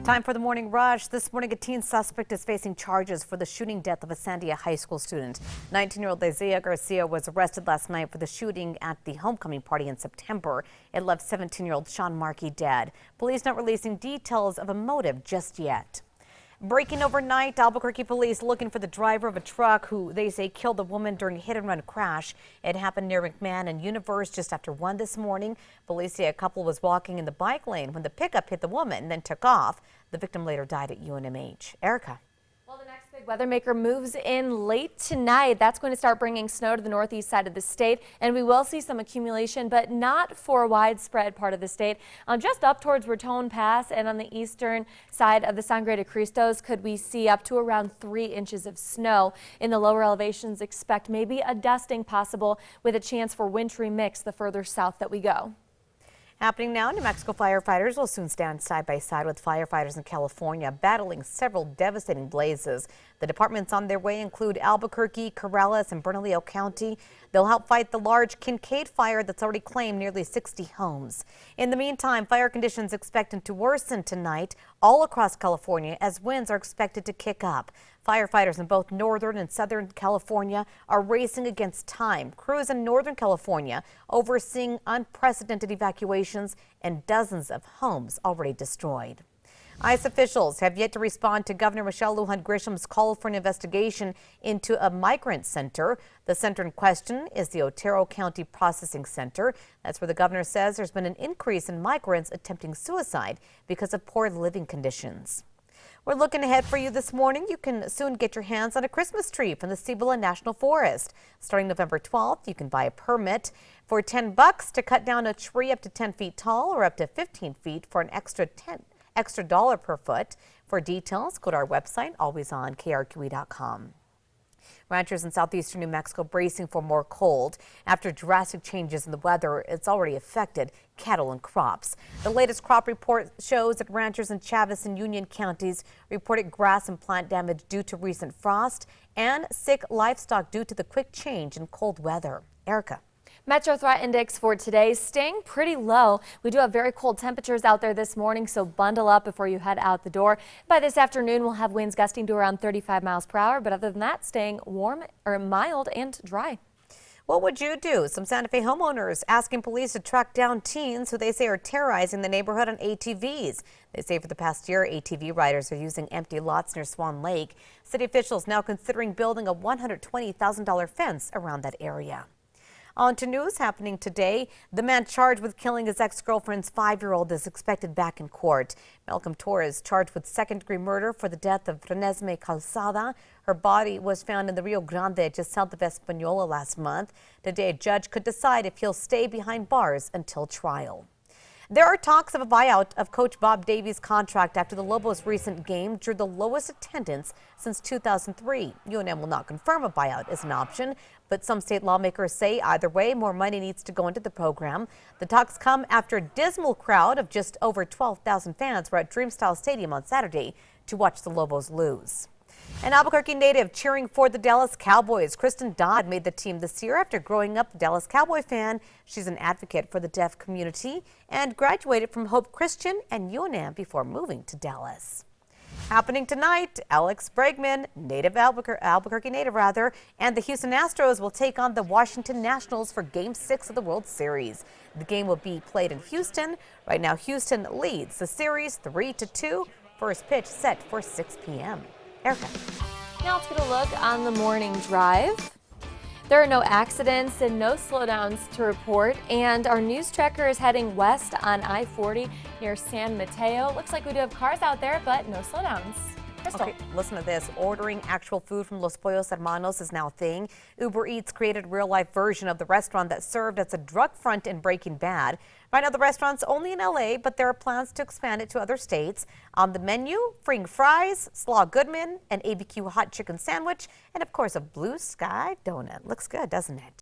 Time for the morning rush. This morning, a teen suspect is facing charges for the shooting death of a Sandia High School student. 19-year-old Isaiah Garcia was arrested last night for the shooting at the homecoming party in September. It left 17-year-old Sean Markey dead. Police not releasing details of a motive just yet. Breaking overnight, Albuquerque police looking for the driver of a truck who they say killed a woman during a hit-and-run crash. It happened near McMahon and Universe just after 1 this morning. Police say a couple was walking in the bike lane when the pickup hit the woman and then took off. The victim later died at UNMH. Erica. Well, the next big weather maker moves in late tonight. That's going to start bringing snow to the northeast side of the state, and we will see some accumulation, but not for a widespread part of the state. Just up towards Raton Pass and on the eastern side of the Sangre de Cristos could we see up to around 3 inches of snow. In the lower elevations, expect maybe a dusting possible with a chance for wintry mix the further south that we go. Happening now, New Mexico firefighters will soon stand side by side with firefighters in California battling several devastating blazes. The departments on their way include Albuquerque, Corrales, and Bernalillo County. They'll help fight the large Kincaid Fire that's already claimed nearly 60 homes. In the meantime, fire conditions expected to worsen tonight all across California as winds are expected to kick up. Firefighters in both northern and southern California are racing against time. Crews in northern California overseeing unprecedented evacuations and dozens of homes already destroyed. ICE officials have yet to respond to Governor Michelle Lujan Grisham's call for an investigation into a migrant center. The center in question is the Otero County Processing Center. That's where the governor says there's been an increase in migrants attempting suicide because of poor living conditions. We're looking ahead for you this morning. You can soon get your hands on a Christmas tree from the Cibola National Forest. Starting November 12th, you can buy a permit for $10 to cut down a tree up to 10 feet tall or up to 15 feet for an extra $1 per foot. For details, go to our website, always on KRQE.com. Ranchers in southeastern New Mexico bracing for more cold. After drastic changes in the weather, it's already affected cattle and crops. The latest crop report shows that ranchers in Chaves and Union counties reported grass and plant damage due to recent frost and sick livestock due to the quick change in cold weather. Erica. Metro Threat Index for today staying pretty low. We do have very cold temperatures out there this morning, so bundle up before you head out the door. By this afternoon, we'll have winds gusting to around 35 miles per hour, but other than that, staying warm or mild and dry. What would you do? Some Santa Fe homeowners asking police to track down teens who they say are terrorizing the neighborhood on ATVs. They say for the past year, ATV riders are using empty lots near Swan Lake. City officials now considering building a $120,000 fence around that area. On to news happening today. The man charged with killing his ex-girlfriend's 5-year-old is expected back in court. Malcolm Torres charged with second-degree murder for the death of Renesmee Calzada. Her body was found in the Rio Grande just south of Española last month. Today, a judge could decide if he'll stay behind bars until trial. There are talks of a buyout of Coach Bob Davies' contract after the Lobos' recent game drew the lowest attendance since 2003. UNM will not confirm a buyout is an option, but some state lawmakers say either way, more money needs to go into the program. The talks come after a dismal crowd of just over 12,000 fans were at Dreamstyle Stadium on Saturday to watch the Lobos lose. An Albuquerque native cheering for the Dallas Cowboys. Kristen Dodd made the team this year after growing up a Dallas Cowboy fan. She's an advocate for the deaf community and graduated from Hope Christian and UNM before moving to Dallas. Happening tonight, Alex Bregman, Albuquerque native and the Houston Astros will take on the Washington Nationals for Game 6 of the World Series. The game will be played in Houston. Right now, Houston leads the series 3-2. First pitch set for 6 p.m. Erica. Now let's get a look on the morning drive. There are no accidents and no slowdowns to report, and our news tracker is heading west on I-40 near San Mateo. Looks like we do have cars out there, but no slowdowns. Crystal. Okay, listen to this. Ordering actual food from Los Pollos Hermanos is now a thing. Uber Eats created a real-life version of the restaurant that served as a drug front in Breaking Bad. Right now, the restaurant's only in L.A., but there are plans to expand it to other states. On the menu, freeing fries, slaw Goodman, an ABQ hot chicken sandwich, and of course, a blue sky donut. Looks good, doesn't it?